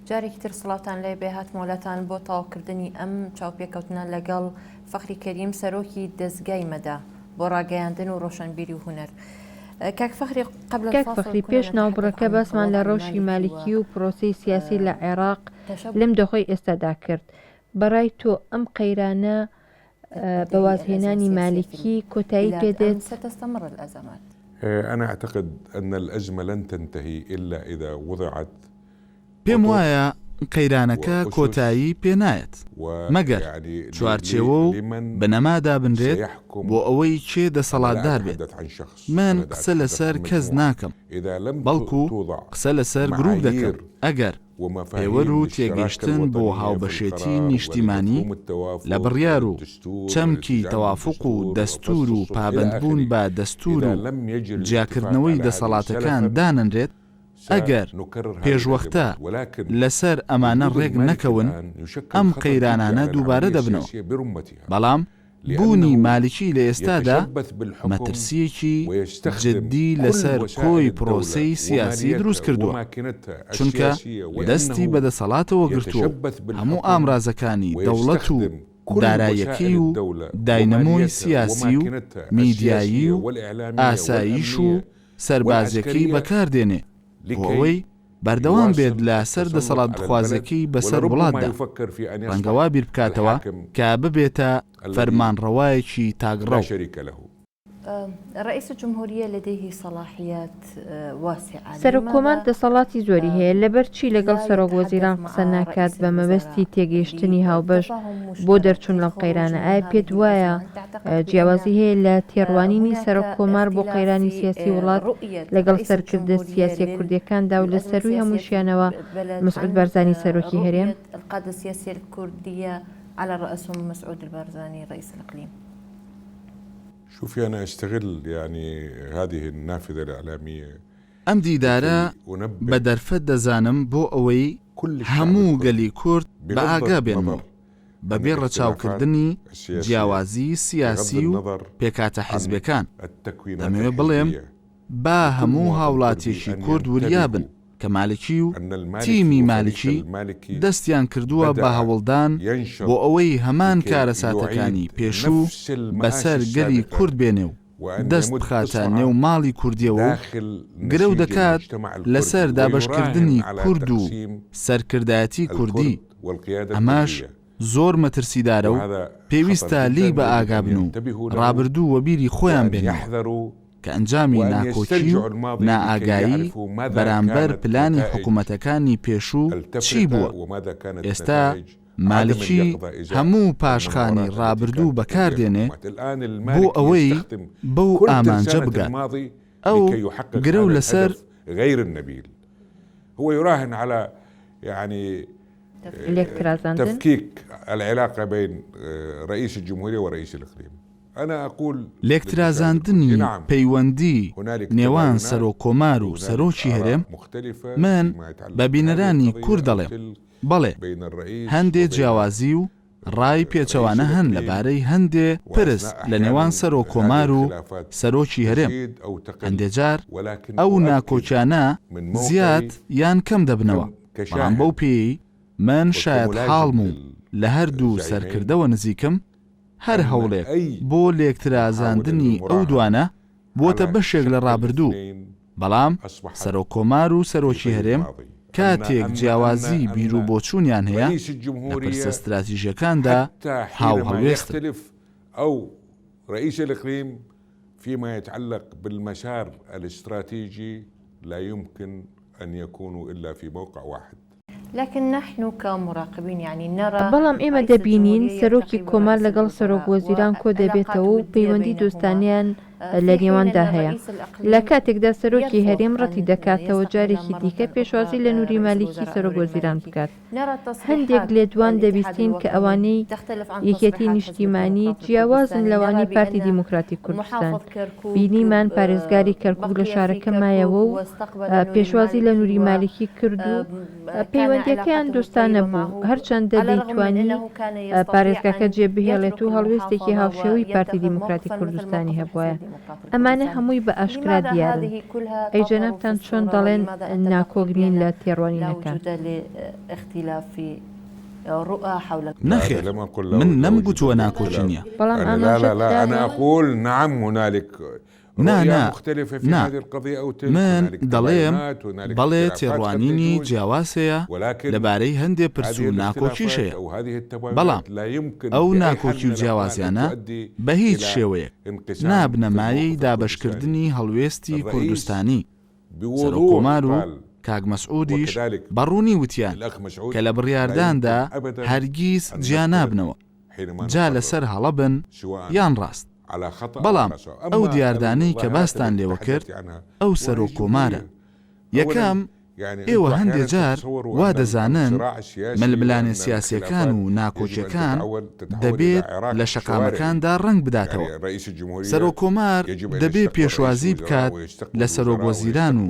جارێکی تر سڵاتان لێ بێ هاتمۆلەتان بۆ تاواکردنی ئەم چاوپێکەوتنە لەگەڵ فەخری کەریم سەرۆکی دەستگای مەدا بۆ ڕاگەیاندن و ڕۆشنبیری و هونەر. کاک فەخری پێش ناوبڕەکە باسمان لە ڕەوشی مالیکی و پرۆسی سیاسی لە عێراق لەم دەخۆی ئێستادا کرد. بەڕای تۆ ئەم قەیرانە بەوازهێنانی مالیکی کۆتایی پێدێت؟ ستستمر الأزمات. أنا أعتقد أن الأزمة لن تنتهي إلا إذا وضعت. پێم وایە قەیرانەکە کۆتایی پێنایەت مەگەر چوارچێوە و بنەمادا بنرێت بۆ ئەوەی چێ دەسەڵاتدار بێت. من قسە لەسەر کەس ناکەم، بەڵکو قسە لەسەر گرروپ دەکەم. ئەگەر پێوەر و تێگەشتن بۆ هاوبەشێتی نیشتیمانی لە بڕیار و چەمکی تەوافق و دەستور و پابندبوون بە دەستور و جیاکردنەوەی دەسەڵاتەکان دانەنرێت، ئەگەر پێشوەختە لەسەر ئەمانە ڕێک نەکەون ئەم قەیرانانە دووبارە دەبنەوە. بەڵام بوونی مالیکی لە ئێستادا مەترسیەکی جددی لەسەر کۆی پرۆسەی سیاسی دروست کردووە، چونکە دەستی بەدەسەڵاتەوە گرتووە هەموو ئامرازەکانی دەوڵەت و داراییەکەی و داینەمۆی سیاسی و میدیایی و ئاساییش و سەربازەکەی بەکاردێنێ بۆ ئەوەی بەردەوام بێت لە سەر دەسەڵات بخوازەکەی بەسەر وڵاتدا. ڕەنگەوا بیر بکاتەوە کە ببێتە فەرمانڕەوایەکی تاگڕەو. رئيس الجمهورية لديه صلاحيات واسعة. سەرۆکۆمار دەسەڵاتی زۆری هەیە، لەبەر چی لەگەڵ سەرۆک وەزیران قسە ناکات بە مەبەستی تێگەیشتنی هاوبەش بۆ دەرچوون لەم قەیرانە؟ ئایا پێت وایە جیاوازی هەیە لە تێڕوانینی سەرۆکۆمار بۆ قەیرانی سیاسی وڵات لەگەڵ سەرکردە سیاسی کوردیەکاندا و لە سەروی هەمووشیانەوە مسعود بارزانی سەرۆکی هەرێم؟ القادة السياسية الكردية على رأسهم مسعود البارزاني رئيس الإقليم. شوفي أنا أستغل يعني هذه النافذة الإعلامية. ئەم دیدارە بە دەرفەت دەزانم بۆ ئەوەی هەموو گەلی کورد بە ئاگا بێنەوە بەبێ ڕەچاوکردنی جیاوازی سیاسی و پێکاتە حیزبەکان. دەمەوێت بڵێم با هەموو هاوڵاتیەکی کورد وریابن کە مالکی و تیمی مالکی دەستیان کردووە بە هەوڵدان بۆ ئەوەی هەمان کارەساتەکانی پێشوو بەسەر گەلی کورد بێنێ و دەست بخاتە نێو ماڵی کوردیەوە و گرە و دەکات لەسەر دابەشکردنی کورد و سەرکردایەتی کوردی. ئەماش زۆر مەترسیدارە و پێویستە لی بە ئاگابن و ڕابردوو وەبیری خۆیان بێنێ کە ئەنجامی ناکۆچی و نائاگایی بەرامبەر پلانی حکوومەتەکانی پێشوو چی بووە. ئێستا مالکی هەموو پاشخانی ڕابردوو بەکاردێنێ بۆ ئەوەی بەو ئامانجە بگات. ئەو گرە و لەسەر غير النبيل هو يراهن على يعني تفكيك العلاقة بين رئيس الجمهورية ورئيس الإقليم. أنا أقول لێکترازاندنی پەیوەندی نێوان سەرۆکۆمار و سەرۆکی هەرێم من بە بینەرانی کورد دەڵێم بەڵێ هەندێ جیاوازی و ڕای پێچەوانە هەن لەبارەی هەندێ پرس لە نێوان سەرۆکۆمار و سەرۆکی هەرێم. هەندێ جار ئەو ناکۆچانە زیاد یان کەم دەبنەوە، بەڵام بەو پێی من شاید حاڵم و لە هەردوو سەرکردەوە نزیکم هەر هەوڵێک بۆ لێکترازاندنی ئەو دوانە بۆتە بەشێک لە ڕابردوو. بەڵام سەرۆکۆمار و سەرۆکی هەرێم کاتێک جیاوازی بیر و بۆچوونیان هەیە لە پرسە استراتیژیەکاندا هاو هەڵوێستن. أو رئيس الإقليم فيما يتعلق بالمسار الاستراتيجي لا يمكن أن يكونوا إلا في موقع واحد. لكن نحن كمراقبين يعني نرى بەڵام ئێمە دەبینین سەرۆکی کۆمار لەگەڵ سەرۆک وەزیران کۆ دەبێتەوە و پەیوەندی دۆستانیان لە نێواندا هەیە. لە کاتێکدا سەرۆکی هەرێم ڕەتی دەکاتەوە جارێکی دیکە پێشوازی لە نووری مالیکی سەرۆک وەزیران بکات. هەندێک لێدوان دەبیستین کە ئەوانەی یەکێتی نیشتیمانی جیاوازن لەوانی پارتی دیموکراتی کوردستان. بینیمان پارێزگاری کەرکووک لە شارەکە مایەوە و پێشوازی لە نووری مالیکی کرد و پەیوەندیەکەیان دۆستانە بوو، هەرچەندە دەیتوانی پارێزگاکە جێبهێڵێت و هەڵوێستێکی هاوشێوەی پارتی دیموکراتی کوردستانی هەبووە. ئەمانە هەمووی بە ئاشکرا دیارن. ئەی جەنابتان چۆن دەڵێن ناکۆگرین لە تێڕوانینەکان؟ نەخێر من نەمگوتووە ناکۆچینیە. بەڵام أنا أقول نعم هنالك نا من دەڵێم بەڵێ تێڕوانینی جیاوازەیە لەبارەی هەندێک پرس و ناکۆکیشەیە، بەڵام ئەو ناکۆکی و جیاوازیانە بە هیچ شێوەیەک نابنەمایی دابەشکردنی هەڵوێستی کوردستانی. سەرۆکۆمار و کاک مەسعودیش بەڕوونی وتیان کە لە بڕیارداندا هەرگیز جیا نابنەوە، جا لەسەر هەڵە بن یان ڕاست. بەڵام ئەو دیاردانەی کە باستان لێوە کرد ئەو سەرۆکۆمارە. یەکەم ئێوە هەندێک جار وا دەزانن ململانێ سیاسیەکان و ناکۆچیەکان دەبێت لە شەقامەکاندا ڕنگ بداتەوە. سەرۆکۆمار دەبێت پێشوازی بکات لە سەرۆکوەزیران و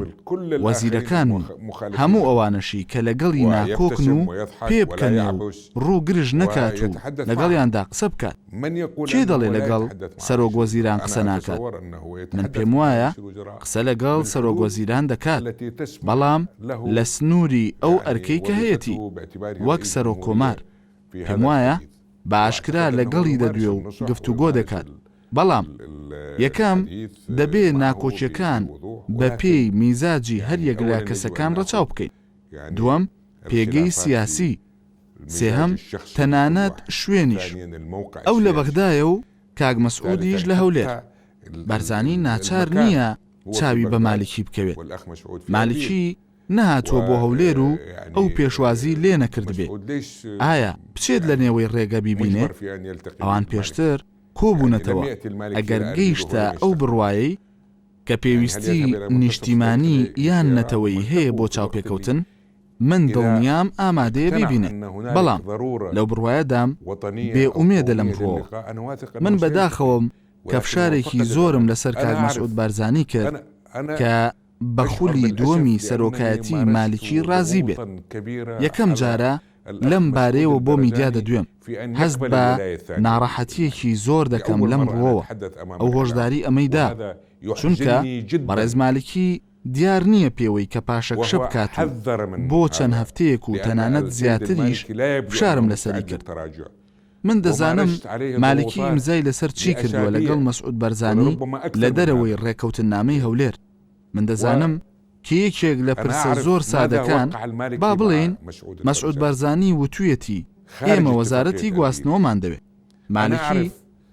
وەزیرەکان و هەموو ئەوانەشی کە لەگەڵی ناکۆکن و پێ بکەنێ و ڕووگرژ نەکات و لەگەڵیاندا قسە بکات. چێ دەڵێ لەگەڵ سەرۆکوەزیران قسە ناکات؟ من پێم وایە قسە لەگەڵ سەرۆکوەزیران دەکات، بەڵام لە سنووری ئەو ئەرکەی کە هەیەی وەک سەرۆکۆمار پێم وایە بە ئاشکرا لەگەڵی دەدوێ و گفتوگۆ دەکات. بەڵام یەکەم دەبێ ناکۆچیەکان بە پێی میزاجی هەر یەک لە کەسەکان ڕەچاو بکەین. دووەم پێگەی سیاسی. سێهەم تەنانەت شوێنیش. ئەو لە بەغدایە و کاک مەسعودیش لە هەولێر. بەرزانی ناچار نییە چاوی بە مالیکی بکەوێت. مالیکی نەهاتووە بۆ هەولێر و ئەو پێشوازی لێ نەکرد بێ. ئایا بچێت لە نێوەی ڕێگە بیبینێت؟ ئەوان پێشتر کۆبوونەتەوە. ئەگەر گەیشتە ئەو بڕوایی کە پێویستی نیشتیمانی یان نەتەوەی هەیە بۆ چاوپێکەوتن، من دڵنیام ئامادەیە بیبینێت. بەڵام لەو بڕوایەدام بێئومێدە لەم ڕۆوە. من بەداخەوەم کە فشارێکی زۆرم لەسەر کاک مەسعود بارزانی کرد کە بەخولی دووەمی سەرۆکایەتی مالیکی ڕازی بێت. یەکەم جارە لەم بارەیەوە بۆ میدیا دەدوێم. هەست بە ناڕەحەتیەکی زۆر دەکەم لەم ڕۆوە. ئەو هۆشداری ئەمەیدا، چونکە بەڕێز مالیکی دیار نییە پێوەی کە پاشەکشە بکات بۆ چەند هەفتەیەک و تەنانەت زیاتریش فشارم لەسەری کرد. من دەزانم مالیکی ئیمزای لەسەر چی کردووە لەگەڵ مەسعود بەرزانی لە دەرەوەی ڕێکەوتنامەی هەولێر. من دەزانم کە یەکێک لە پرسە زۆر سادەکان با بڵێن مەسعود بەرزانی وتوویەتی ئێمە وەزارەتی گواستنەوەمان دەوێت. مالیکی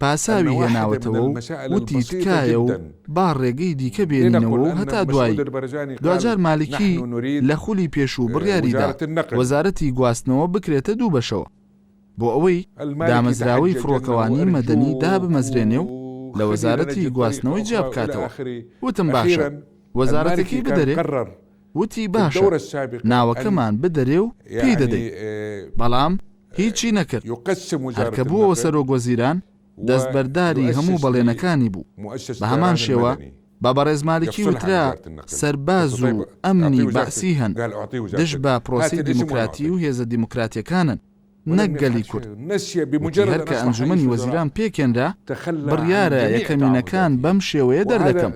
پاساوی هێناوەتەوە و وتی تکایە و با ڕێگەی دیکە بێنینەوە و هەتا دوایی. دوجار مالیکی لە خولی پێشوو بڕیاریدا وەزارەتی گواستنەوە بکرێتە دوو بەشەوە بۆ ئەوەی دامەزراوەی فڕۆکەوانی مەدەنی دابمەزرێنێ و لە وەزارەتی گواستنەوەی جیا بکاتەوە. وتم باشە، وەزارەتێکی بدەرێ؟ وتی باشە، ناوەکەمان بدەرێ و پێی دەدەین. بەڵام هیچی نەکرد. هەرکە بووەوە سەرۆکوەزیران دەستبەرداری هەموو بەڵێنەکانی بوو. بە هەمان شێوە بە بەڕێز مالیکی وترا سەرباز و ئەمنی بەعسی هەن، دژ بە پرۆسی دیموکراتی و هێزە دیموکراتیەکانن، نەکگەلی کورد. هەر کە ئەنجومەنی وەزیران پێکێنرا بڕیارە یەکەمینەکان بەم شێوەیە دەردەکەم.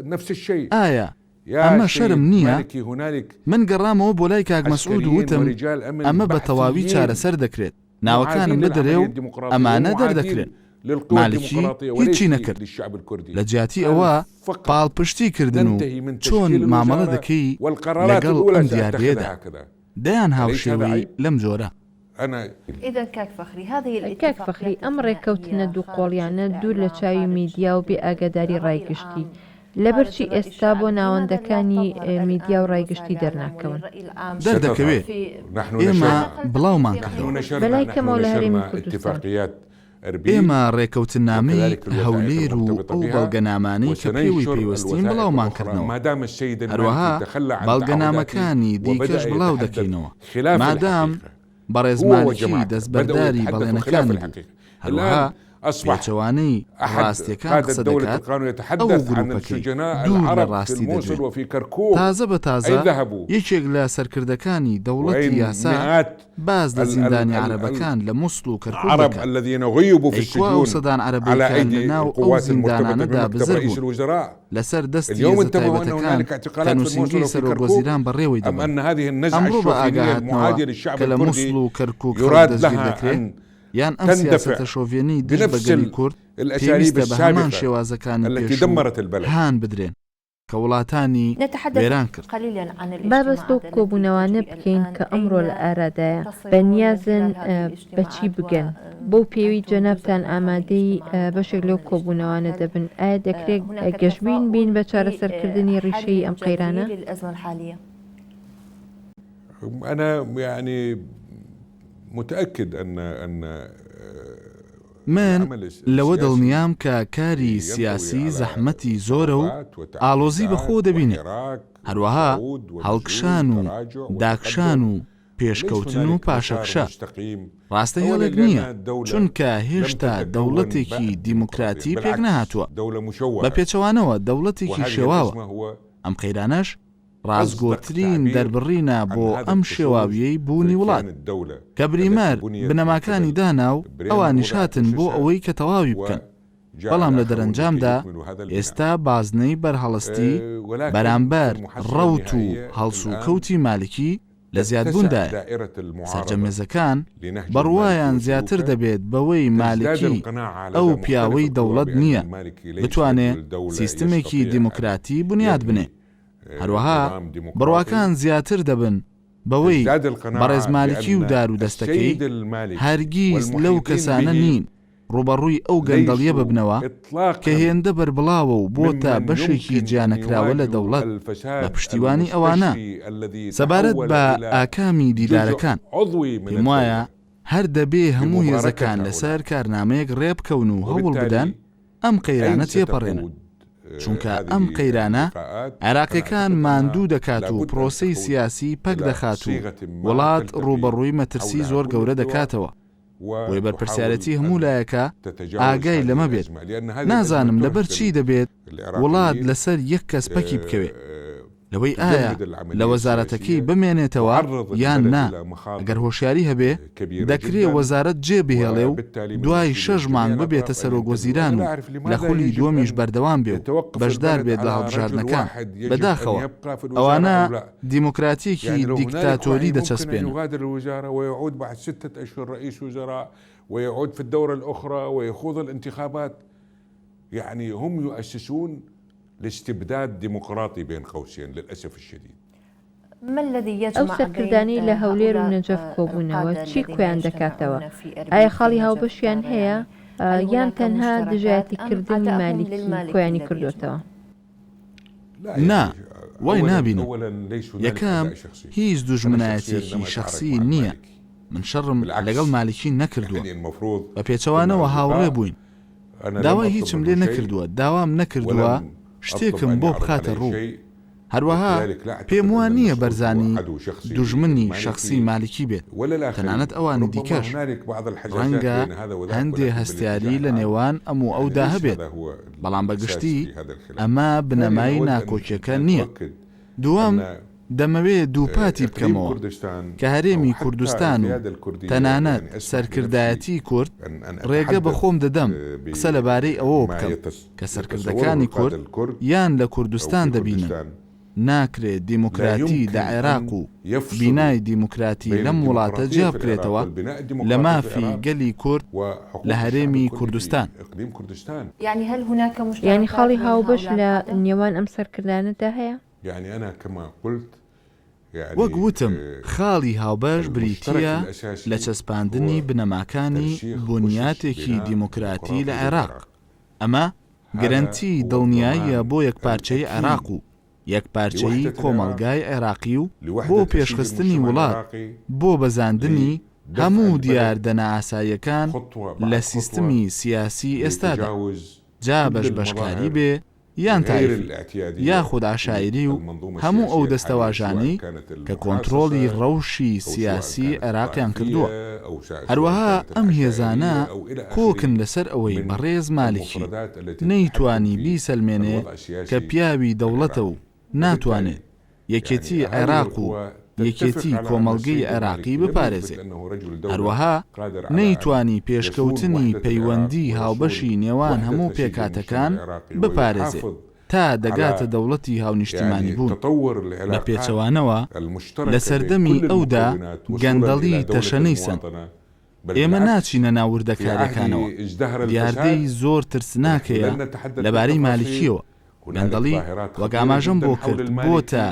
ئایا ئەمە شەرم نییە؟ من گەڕامەوە بۆ لای کاک مەسعود و وتم ئەمە بە تەواوی چارەسەر دەکرێت، ناوەکانم لە دەرێ و ئەمانە دەردەکرێن. مالیکی هیچی نەکرد. لە جیاتی ئەوە پاڵپشتی کردن و چۆن مامەڵە دەکەی لەگەڵ ئەم دیارێدا دەیان هاوشێوەی لەم جۆرە. کاک فەخری ئەم ڕێکەوتنە دوو قۆڵیانە دوور لە چاوی میدیا و بێ ئاگاداری ڕایگشتی لەبەرچی ئێستا بۆ ناوەندەکانی میدیا و ڕایگشتی دەرناکەون. دەردەکەوێت ئێمە بڵاومان کردەوە بەلای کەمەوە لە هەرێمی کوردستان. ئێمە ڕێکەوتنامەی هەولێر و ئەو بەڵگەنامانەی کە پێوەی پێوەستین بڵاومان کردنەوە. هەروەها بەڵگەنامەکانی دیکەش بڵاو دەکەینەوە مادام بەڕێز مالیکی دەستبەرداری بەڵێنەکان بوو. هەروەها پێچەوانەی ڕاستیەکان قسە دەکات ئەو گروپەکەی دوور لە ڕاستی دەبێت تازە بە تازە یەکێک لە سەرکردەکانی دەوڵەتی یاسا باز لە زیندانی عەرەبەکان لە مووسڵ و کەرکووک دەکات سەدان عەرەبەکان لە ناو ئەو زیندانانەدا بزر بوون لەسەر دەستی هێزە تایبەتەکان کە نووسینگەی سەرۆکوەزیران بەڕێوەی دەبن ئەمڕۆ بە ئاگاهاتنەوە کە لە مووسڵ و کەرکووک دەستگیر دەکرێت یان ئەم سیاسەتە شۆڤێنی دژ بە گەلی کورد پێویستە بە هەمان شێوازەکانی پێشوو هان بدرێن کە وڵاتانی وێران کرد. بابەست بۆ کۆبوونەوانە بکەین کە ئەمڕۆ لە ئارادایە بەنیازن بەچی بگەن بۆ پێوی جەنابتان ئامادەی بەشێک لەو کۆبوونەوانە دەبن ئایا دەکرێت گەشتبین بین بە چارەسەرکردنی ڕیشەی ئەم قەیرانە؟ أنا يعني متأكد أن من لەوە دڵنیام کە کاری سیاسی زەحمەتی زۆرە و ئالۆزی بەخۆ دەبینێت هەروەها هەڵکشان و داکشان و پێشکەوتن و پاشەکشە ڕاستە هێڵێک نییە چونکە هێشتا دەوڵەتێکی دیموکراتی پێک نەهاتووە بە پێچەوانەوە دەوڵەتێکی شێواوە ئەم قەیرانەش ڕازگۆترین دەربڕینە بۆ ئەم شێواویەی بوونی وڵات کە بریمەر بنەماکانی دانا و ئەوانیش هاتن بۆ ئەوەی کە تەواوی بکەن بەڵام لە دەرەنجامدا ئێستا بازنەی بەرهەڵستی بەرامبەر ڕەوت و هەڵس و کەوتی مالکی لە زیادبووندایە سەرجەمێزەکان بڕوایان زیاتر دەبێت بەوەی مالکی ئەو پیاوەی دەوڵەت نییە بتوانێت سیستمێکی دیموکراتی بنیاد بنێ هەروەها بڕواکان زیاتر دەبن بەوەی بەڕێزمالکی و دار و دەستەکەی هەرگیز لەو کەسانە نین ڕوبەڕووی ئەو گەندەڵیە ببنەوە کە هێندە بەربڵاوە و بۆتە بەشێکی جیانەکراوە لە دەوڵەت بە پشتیوانی ئەوانە سەبارەت بە ئاکامی دیدارەکان پێم وایە هەر دەبێ هەموو هێزەکان لەسەر کارنامەیەک ڕێبکەون و هەوڵ بدەن ئەم قەیرانە تێپەڕێنن چونکە ئەم قەیرانە عێراقیەکان ماندوو دەکات و پرۆسەی سیاسی پەک دەخات و وڵات ڕوبەڕووی مەترسی زۆر گەورە دەکاتەوە وی بەرپرسیارەتی هەموو لایەکە ئاگای لەمە بێت نازانم لەبەر چی دەبێت وڵات لەسەر یەک کەس پەکی بکەوێت لەوەی ئایا لە وەزارەتەکەی بمێنێتەوە یان نا ئەگەر هۆشیاری هەبێ دەکرێت وەزارەت جێبهێڵێ و دوای 6 مانگ ببێتە سەرۆکوەزیران و لە خولی دووەمیش بەردەوام بێ و بەشدار بێت لە هەڵبژاردنەکان بەداخەوە ئەوانە دیموکراتیەکی دیکتاتۆری دەچەسپێنن ويعود في الدورة الأخرى ويخوض الانتخابات يعني هم يؤسسون لاستبداد ديمقراطي بين قوسين للأسف الشديد. ما الذي يجمع ئەو سەرکردانەی لە هەولێر و نەجەف کۆبوونەوە چی کوێیان دەکاتەوە؟ ئایا خاڵی هاوبەشیان هەیە یان تەنها دژایەتیکردنی مالیکی کۆیانی کردوتەوە؟ نا وای نابینم یەکەم هیچ دوژمنایەتێکی شخصی نییە من شەڕم لەگەڵ مالیکی نەکردووە بە پێچەوانەوە هاوڕێ بووین داوای هیچم لێ نەکردووە داوام نەکردووە شتێکم بۆ بخاتە ڕوو هەروەها پێم وان نییە بەرزانی دوژمنی شخصی مالیکی بێت تەنانەت ئەوانی دیکەش ڕەنگە هەندێ هەستیاری لە نێوان ئەموو ئەودا هەبێت بەڵام بەگشتی ئەمە بنەمای ناکۆکیەکە نییە دووەم دەمەوێت دووپاتی بکەمەوە کە هەرێمی کوردستان و تەنانەت سەرکردایەتی کورد ڕێگە بە خۆم دەدەم قسە لەبارەی ئەوە بکەم کە سەرکردەکانی کورد یان لە کوردستان دەبینن ناکرێت دیموکراتی لە عێراق و بینای دیموکراتی لەم وڵاتە جیا بکرێتەوە لە مافی گەلی کورد لە هەرێمی کوردستان یعنی خاڵی هاوبەش لە نێوان ئەم سەرکردانەدا هەیە؟ يعني أنا كما قلت وەک وتم خاڵی هاوبەش بریتیە لە چەسپاندنی بنەماکانی بنیاتێکی دیموکراتی لە عێراق ئەمە گەرەنتی دڵنیاییە بۆ یەکپارچەی عێراق و یەکپارچەی کۆمەڵگای عێراقی و بۆ پێشخستنی وڵات بۆ بەزاندنی هەموو دیاردەنە ئاساییەکان لە سیستمی سیاسی ئێستادا جا بەشبەشکاری بێ یان تایفی یاخود عشایری و هەموو ئەو دەستەواژانەی کە کۆنتڕۆڵی ڕەوشی سیاسی عێراقیان کردووە. هەروەها ئەم هێزانە کۆکن لەسەر ئەوەی بەڕێز مالیکی نەیتوانی بیسەلمێنێ کە پیاوی دەوڵەتە و ناتوانێت یەکێتی عێراق و یەکێتی کۆمەڵگەی عێراقی بپارێزێت. هەروەها نەیتوانی پێشکەوتنی پەیوەندی هاوبەشی نێوان هەموو پێکاتەکان بپارێزێت تا دەگاتە دەوڵەتی هاونیشتیمانی بوون. لە پێچەوانەوە لە سەردەمی ئەودا گەندەڵی تەشەنەی سند. ئێمە ناچینە ناوردەکارەکانەوە. دیاردەی زۆر ترسناکەیە لەبارەی مالیکیەوە. گەندەڵی وەک ئاماژەم بۆ کرد بۆتە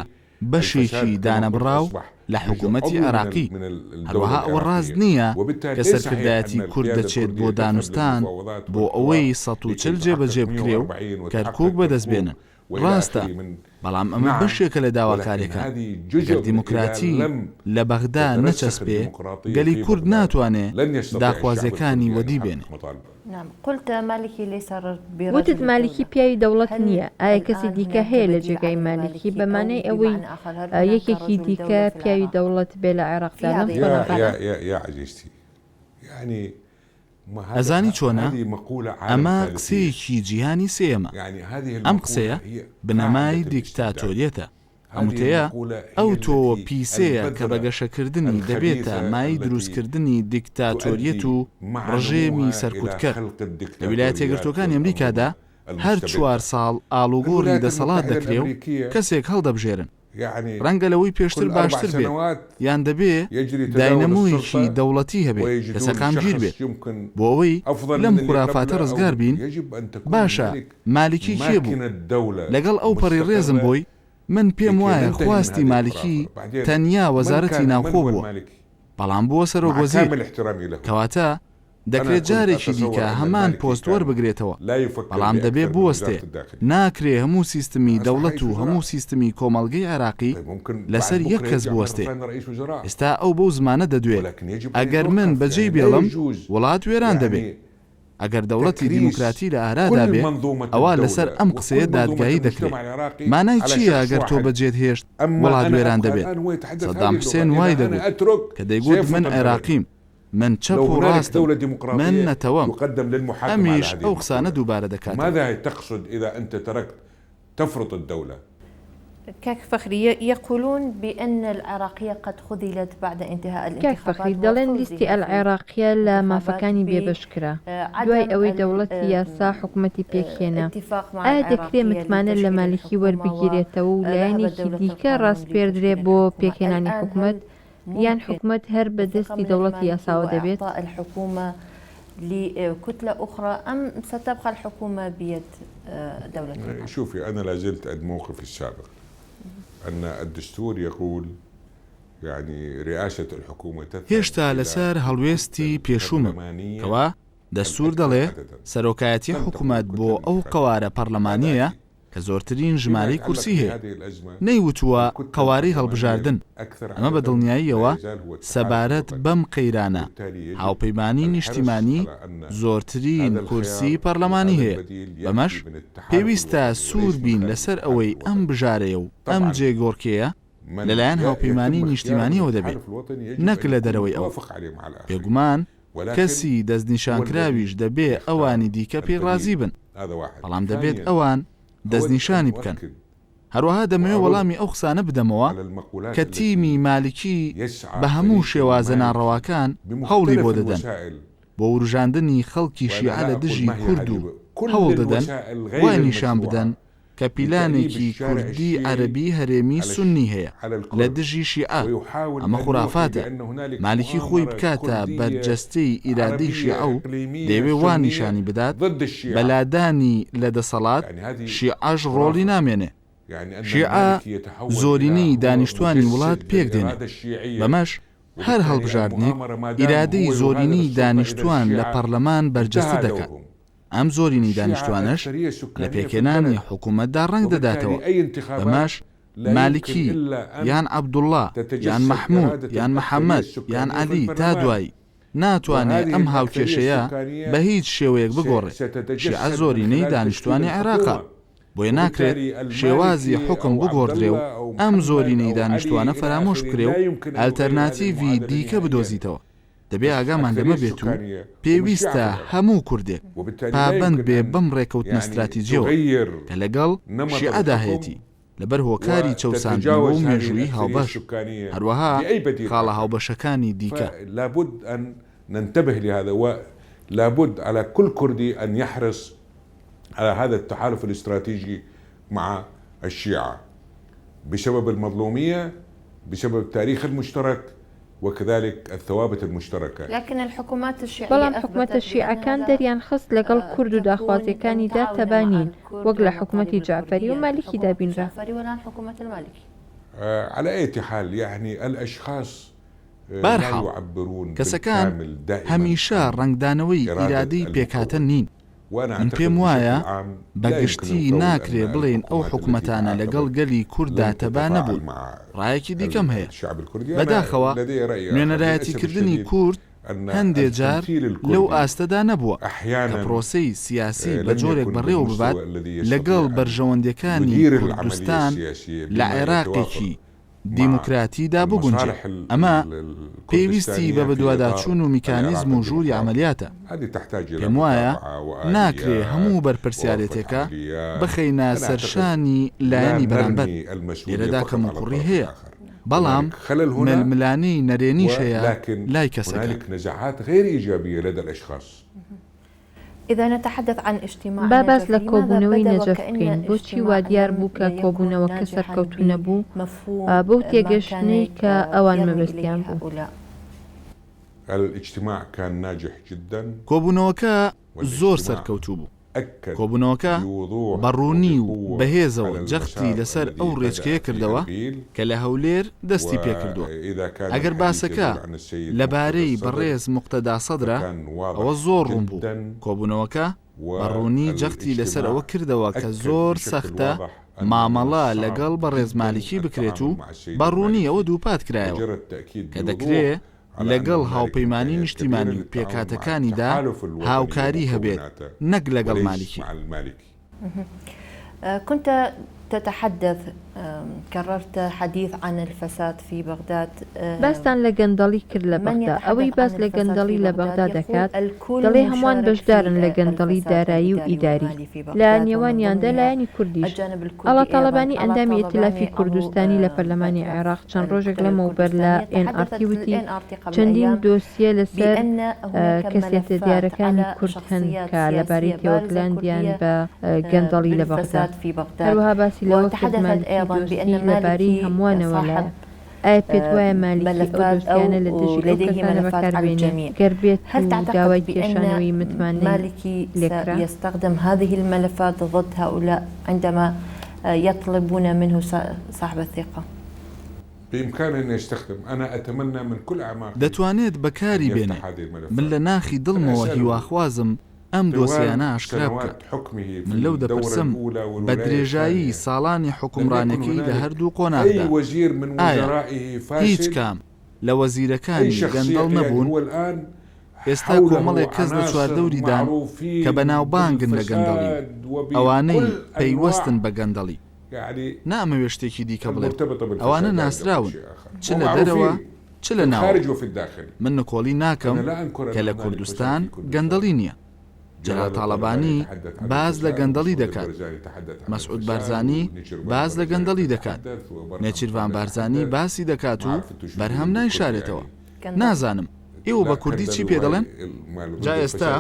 بەشێکی دانەبڕاو لە حکوومەتی عێراقی. هەروەها ئەوە ڕاست نییە کە سەرکردایەتی کورد دەچێت بۆ دانوستان بۆ ئەوەی 140 جێبەجێ بکرێ و کەرکووک بەدەستبێنن. ڕاستە، بەڵام ئەمە بەشێکە لە داواکاریەکان. گەر دیموکراتی لە بەغدا نەچەسپێ گەلی کورد ناتوانێت داخوازیەکانی وەدی بێنێ. وتت مالیکی پیاوی دەوڵەت نییە. ئایا کەسی دیکە هەیە لە جێگای مالیکی بەمانەی ئەوەی یەکێکی دیکە پیاوی دەوڵەت بێ لە عێراقدا؟ ئەزانی چۆنە؟ ئەمە قسەیەکی جیهانی سێمە. ئەم قسەیە بنەمای دیکتاتۆریەتە. هەمووتەیە ئەو تۆ پیسەیە کە بەگەشەکردنی دەبێتە مای دروستکردنی دیکتاتۆریەت و ڕژێمی سەرکوتکەر. لە ویلایەتە یەکگرتووەکانی ئەمریکادا هەر 4 ساڵ ئاڵوگۆڕی دەسەڵات دەکرێ و کەسێک هەڵدەبژێرن. ڕەنگە لەوەی پێشتر باشتر بێت، یان دەبێ داینەمویەکی دەوڵەتی هەبێت دەسەکان گیر بێت. بۆ ئەوەی لەم خورافاتە ڕزگار بین، باشە مالیکی کێ بوو؟ لەگەڵ ئەو پەڕی ڕێزم بۆی من پێم وایە خواستی مالیکی تەنیا وەزارەتی ناوخۆ بووە، بەڵام بووە سەرۆکوەزیر. کەواتە دەکرێت جارێکی دیکە هەمان پۆست وەربگرێتەوە، بەڵام دەبێ بوەستێ. ناکرێ هەموو سیستمی دەوڵەت و هەموو سیستمی کۆمەڵگەی عێراقی لەسەر یەک کەس بوەستێ. ئێستا ئەو بەو زمانە دەدوێت ئەگەر من بەجێی بێڵم وڵات وێران دەبێت. ئەگەر دەوڵەتی دیموکراتی لە ئارادا بێ ئەوە لەسەر ئەم قسەیە دادگایی دەکرێت. مانای چییە ئەگەر تۆ بەجێت هێشت وڵات وێران دەبێت؟ سەدام حوسێن وای دەبێت کە دەیگوت من عێراقیم، من چەپ و ڕاستە، من نەتەوەم. ئەمیش ئەو قسانە دووبارە دەکات. كاك فخري يقولون بأن العراقية قد خذلت بعد انتهاء الانتخابات. كاك فخري دلن لستي العراقية لما فكاني بيبشكرة دوای ئەوەی دەوڵەتی یاسا حکومەتی پێکهێنا. ئایا دەکرێت متمانە لە مالیکی وەربگیرێتەوە و لایەنێکی دیکە ڕاستپێردرێ بۆ پێکهێنانی حکومەت، یان حکومەت هەر بەدەستی دەوڵەتی یاساوە دەبێت؟ الحكومة لكتلة أخرى أم ستبقى الحكومة بيد دولة؟ شوفي، أنا لازلت الموقف السابق أن الدستور يقول يعني رئاسة الحكومة هێشتا لەسەر هەڵوێستی پێشوومم کەوا دەستور دەڵێ سەرۆکایەتی حکوومەت بۆ ئەو قەوارە پەرلەمانیەیە کە زۆرترین ژمارەی کورسی هەیە. نەیوتووە قەوارەی هەڵبژاردن. ئەمە بە دڵنیاییەوە سەبارەت بەم قەیرانە هاوپەیمانی نیشتیمانی زۆرترین کورسی پەرلەمانی هەیە. بەمەش پێویستە سوور بین لەسەر ئەوەی ئەم بژارەیە و ئەم جێگۆڕکەیە لەلایەن هاوپەیمانی نیشتیمانیەوە دەبێت، نەک لە دەرەوەی ئەوە. بێگومان کەسی دەستنیشانکراویش دەبێ ئەوانی دیکە پێی ڕازی بن، بەڵام دەبێت ئەوان دەستنیشانی بکەن. هەروەها دەمەوێت وەڵامی ئەو قسانە بدەمەوە کە تیمی مالیکی بە هەموو شێوازە ناڕەواکان هەوڵی بۆ دەدەن بۆ وروژاندنی خەڵکی شیعە لە دژی کورد و هەوڵ دەدەن وای نیشان بدەن کە پیلانێکی کوردی عەرەبی هەرێمی سونی هەیە لە دژی شیعە. ئەمە خوڕافاتە. مالیکی خۆی بکاتە بەرجەستەی ئیرادەی شیعە و دەیەوێ وان نیشانی بدات بەلادانی لە دەسەڵات شیعەش ڕۆڵی نامێنێ. شیعە زۆرینەی دانیشتوانی وڵات پێک دێنێ. بەمەش هەر هەڵبژاردنێک ئیرادەی زۆرینەی دانیشتوان لە پەرلەمان بەرجەستە دەکات. ئەم زۆرینی دانیشتوانش لە پێکێنانی حکوومەتدا ڕەنگ دەداتەوە. بەمەش مالیکی یان عەبدوڵڵا یان مەحموود یان محەممەد یان عەلی تا دوایی ناتوانێت ئەم هاوکێشەیە بە هیچ شێوەیەک بگۆڕێت. شیعە زۆرینەی دانیشتوانی عێراقا. بۆیە ناکرێت شێوازی حکم بگۆڕدرێ و ئەم زۆرینەی دانیشتوانە فرامۆش بکرێ و ئالتەرناتیڤی دیکە بدۆزیتەوە. دەبێ ئاگامان لەمە بێت و پێویستە هەموو کوردێک پابەند بێ بەم ڕێکەوتنە استراتیجیەوە کە لەگەڵ شیعەدا هەیەتی لەبەر هۆکاری چەوساندنەوە و مێژووی هاوبەش هەروەها خاڵە هاوبەشەکانی دیکە. لابد أن ننتبه لهذا ولابد على كل كردي أن يحرص على هذا التحالف الاستراتيجي مع الشيعة بسبب المظلومية، بسبب التاريخ المشترك، وكذلك الثوابت المشتركة. لكن الحكومات الشيعية بەڵام حکومەتە شیعەکان دەریان خست لەگەڵ کورد و داخوازیەکانیدا تەبانین وەک لە حکومەتی جعفەری و مالکی دابینرا. على أي حال يعني الأشخاص بارحاڵ کەسەکان هەمیشە ڕنگدانەوەی ئیرادەی پێکهاتە نین. من پێم وایە بەگشتی ناکرێ بڵێن ئەو حکومەتانە لەگەڵ گەلی کووردا تەبا نەبوون. ڕایەکی دیکەم هەیە بەداخەوە نوێنەرایەتیکردنی کورد هەندێک جار لەو ئاستەدا نەبووە کە پرۆسەی سیاسی بە جۆرێک بەڕێوە ببات لەگەڵ بەرژەوەندەکانی کوردستان لە عێراقێکی دیموکراتیدا بگونجێ. ئەمە پێویستی بە بەدواداچوون و میکانیزم و ژووری عملیاتە. پێم وایە ناکرێ هەموو بەرپرسیارەتێکە بخەینە سەرشانی لایەنی بەرامبەر. لێرەدا کەموقوڕی هەیە بەڵام ململانەی نەرێنیش هەیە لای کەسەکە. إذا نتحدث عن اجتماع باباس لە کۆبوونەوەی نەجەف بکەین بۆچی وا دیار بوو کە کۆبوونەوە کە سەرکەوتو نەبوو بەو تێگەشتنەی کە ئەوان مەبەستیان بوو. کۆبوونەوەکە زۆر سەرکەوتوو بوو. کۆبوونەوەکە بەڕوونی و بەهێزەوە جەختی لەسەر ئەو ڕێچکەیە کردەوە کە لە هەولێر دەستی پێکردووە. ئەگەر باسەکە لەبارەی بەڕێز موقتەدا سەدرا ئەوە زۆر ڕوون بوو. کۆبوونەوەکە بەڕوونی جەختی لەسەر ئەوە کردەوە کە زۆر سەختە مامەڵە لەگەڵ بەڕێز مالیکی بکرێت و بەڕوونی ئەوە دووپات کرایەوە کە دەکرێت لەگەڵ هاوپەیمانی نیشتیمانی و پێکاتەکانیدا هاوکاری هەبێت نەک لەگەڵ مالیکی. كنت تتحدث كررت حديث عن الفساد في بغداد. باستان لە گەندەڵی کرد لە بەغدا. ئەوەی باس لە گەندەڵی لە بەغدا دەکات دەڵێ هەمووان بەشدارن لە گەندەڵی دارایی و ئیداری لە نێوانیاندا لایەنی کوردیش. ئەڵە تاڵەبانی ئەندامی ئێتلافی کوردستانی لە پەرلەمانی عێراق چەند ڕۆژێک لەمەوبەر لە NRT وتی چەندین دۆسیە لەسەر کەسێتە دیارەکانی کورد هەن کە لەبارەی تێوەگلاندیان بە گەندەڵی لە بەغدا. هەروەها باسی لەوە کردمان لەبارەی هەمووانەوە لە ئایا پێت وایە مالیکی ئەو دۆستیانە لە دژی ئەو کەسانە بەکاربێنێ گەربێت و داوای کێشانەوەی متمانەی لێکرا. يستخدم هذه الملفات ضد هؤلاء عندما يطلبون منه صاحب الثقة. بإمكانه أن يستخدم. أنا أتمنى من كل أعماق دەتوانێت بەکاری بێنێ. من لە ناخی دڵمەوە هیواخوازم ئەم دۆسیانە ئاشکرا بکات. من لەو دەپرسم بە درێژایی ساڵانی حکومڕانەکەی لە هەردوو قۆناغدا ئایا هیچ کام لە وەزیرەکانی گەندەڵ نەبوون ئێستا کۆمەڵێک کەس لە چواردەوریدان کە بەناوبانگن لە گەندەڵی ئەوانەی پەیوەستن بە گەندەڵی نامەوێ شتێکی دیکە بڵێ ئەوانە ناسراون چ لە دەرەوە چ لە ناو. من نکۆڵی ناکەم کە لە کوردستان گەندەڵی نییە. جەلال تاڵەبانی باز لە گەندەڵی دەکات. مەسعود بارزانی باز لە گەندەڵی دەکات. نێچیروان بارزانی باسی دەکات و بەرهەم نایشارێتەوە. نازانم ئێوە بە کوردی چی پێ دەڵێن؟ جا ئێستا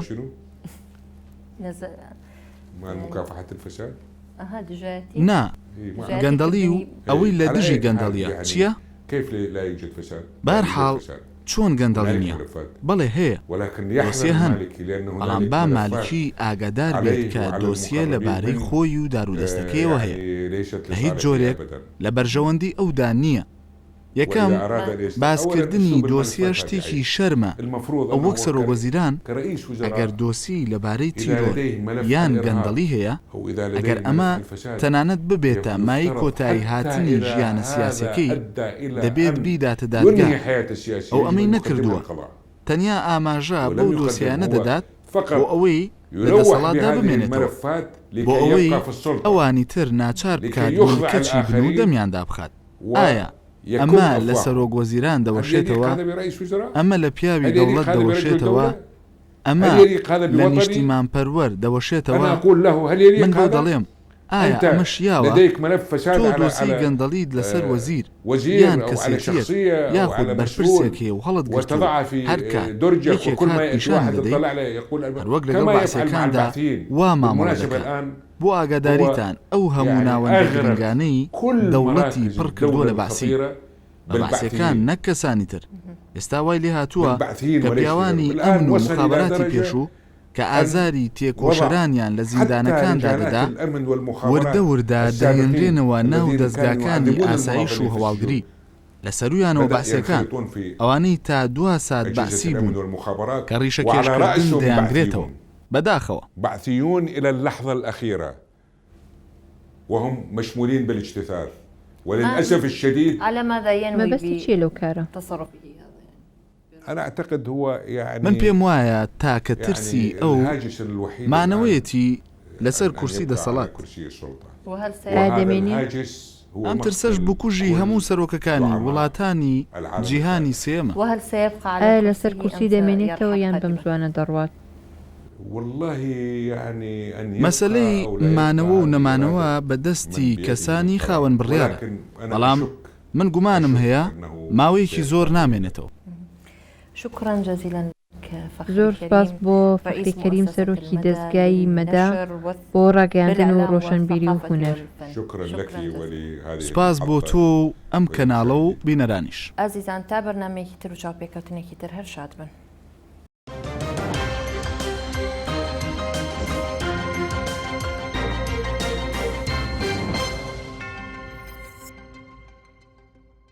نا گەندەڵی و ئەوەی لە دژی گەندەڵیە چییە؟ بەرحاڵ چۆن گەندەڵی نییە؟ بەڵێ هەیە دۆسیە هەن بەڵام با مالیکی ئاگادار بێت کە دۆسیە لەبارەی خۆی و دارودەستەکەیەوە هەیە لە هیچ جۆرێک لە بەرژەوەندی ئەودا نییە. یەکەم باسکردنی دۆسیە شتێکی شەرمە. ئەو وەک سەرۆگوەزیران ئەگەر دۆسی لەبارەی تیرۆر یان گەندەڵی هەیە ئەگەر ئەمە تەنانەت ببێتە مای کۆتایی هاتنی ژیانە سیاسەکەی دەبێت بیداتە دادگا. ئەو ئەمەی نەکردووە تەنیا ئاماژە بەو دۆسیانە دەدات فقط بۆ ئەوەی لە يلوح دەسەڵاتدا بهذه بمێنێتەوە الملفات بۆ لكي ئەوەی يبقى في السلطة ئەوانی تر ناچار بکات يخضع کەچی بن و الآخرين دەمیاندا بخات ئایا ويكون ئەمە لە أفواه. سەرۆک وەزیران هل يليق دەوەشێتەوە هذا برئيس وزراء؟ ئەمە لە پیاوی هل يليق دەوڵەت هذا برجل دەوەشێتەوە دولة؟ ئەمە هل يليق هذا لە بوطني؟ نیشتیمان پەروەەر أنا دەوەشێتەوە أقول له هل من يليق بۆ هذا؟ دەڵێم ئایا أنت ئەمە شیاوە لديك ملف فساد تۆ على دۆسی گەندەڵید لەسەر وەزیر وزير یان أو على کەسێکیەک شخصية أو یاخود على مسؤول بەرپرسێکی و هەڵت وتضعها گرتو في هەرکە درجك وكل ما يأتي پیشان واحد دەدەیت يطلع عليه يقول هەروەک لەگەڵ كما يفعل مع باسەکاندا الباحثين وا مامەڵە بالمناسبة دەکات الآن بۆ ئاگاداریتان ئەو هەموو يعني ناوەندە أغرق گرنگانەی كل دەوڵەتی مراكز پڕ کردووە الدولة لە باسی الخطيرة بە باسەکان بالباحثين نەک کەسانی تر ئێستا وای لێ هاتووە بالباحثين کە وليس پیاوانی الآن ئەمن و وصل إلى مخابراتی درجة پێشوو کە ئازاری تێکۆشەرانیان لە حتى زیندانەکاندا رجالات دەدا الأمن والمخابرات وردە وردە السابقين دەهێنرێنەوە ناو الذين كانوا دەستگاکانی يعذبون ئاسایش و المواطنين في هەواڵگری السجون لە سەرویانەوە بدأ باسیەکان ينخرطون في ئەوانەی تا 2 سات أجهزة باسی الأمن بوون والمخابرات کە ڕیشە وعلى کێشکردن رأسهم دەیانگرێتەوە بعثيون بەداخەوە بعثيون إلى اللحظة الأخيرة وهم مشمولين بالاجتثاث وللأسف الشديد على ماذا ينوي مەبەستی چیە لەو کارە؟ بتصرفه هذا؟ أنا أعتقد هو يعني من پێم وایە تاکە ترسی يعني ئەو الهاجس الوحيد مانەوەیەتی لەسەر الآن کورسی أن يبقى على دەسەڵات كرسي السلطة وهل وهذا دەمێنێ؟ الهاجس هو ئەم ترسەش مقتل بکوژی كل هەموو سەرۆکەکانی زعماء وڵاتانی العالم جیهانی الثالث. سێمە وهل سيبقى على ئایا لەسەر كرسيه کورسی أم دەمێنێتەوە یان سيرحل بەم زوانە دەڕوات؟ والله يعني أن يبقى مەسلەی أو لا يبقى مانەوە و هذه نەمانەوە إرادة بەدەستی من بيده کەسانی طبعاً. خاوەن بڕیارە ولكن أنا بەڵام أشك من گومانم هەیە أنه ماوەیەکی زۆر نامێنێتەوە شكرا جزيلا لك فخري زۆر سپاس كريم بۆ رئيس فەخری کەریم مؤسسة سەرۆکی المدى دەستگای مەدا للنشر بۆ ڕاگەیاندن و بالإعلام ڕۆشنبیری و والثقافة هونەر. والفن. شكرا لك جزيلا. ولهذه سپاس بۆ المحطة. تۆ و ئەم کەناڵە و بینەرانیش ئازیزان تا بەرنامەیەکی تر و چاوپێکەوتنێکی تر هەر شاد بن.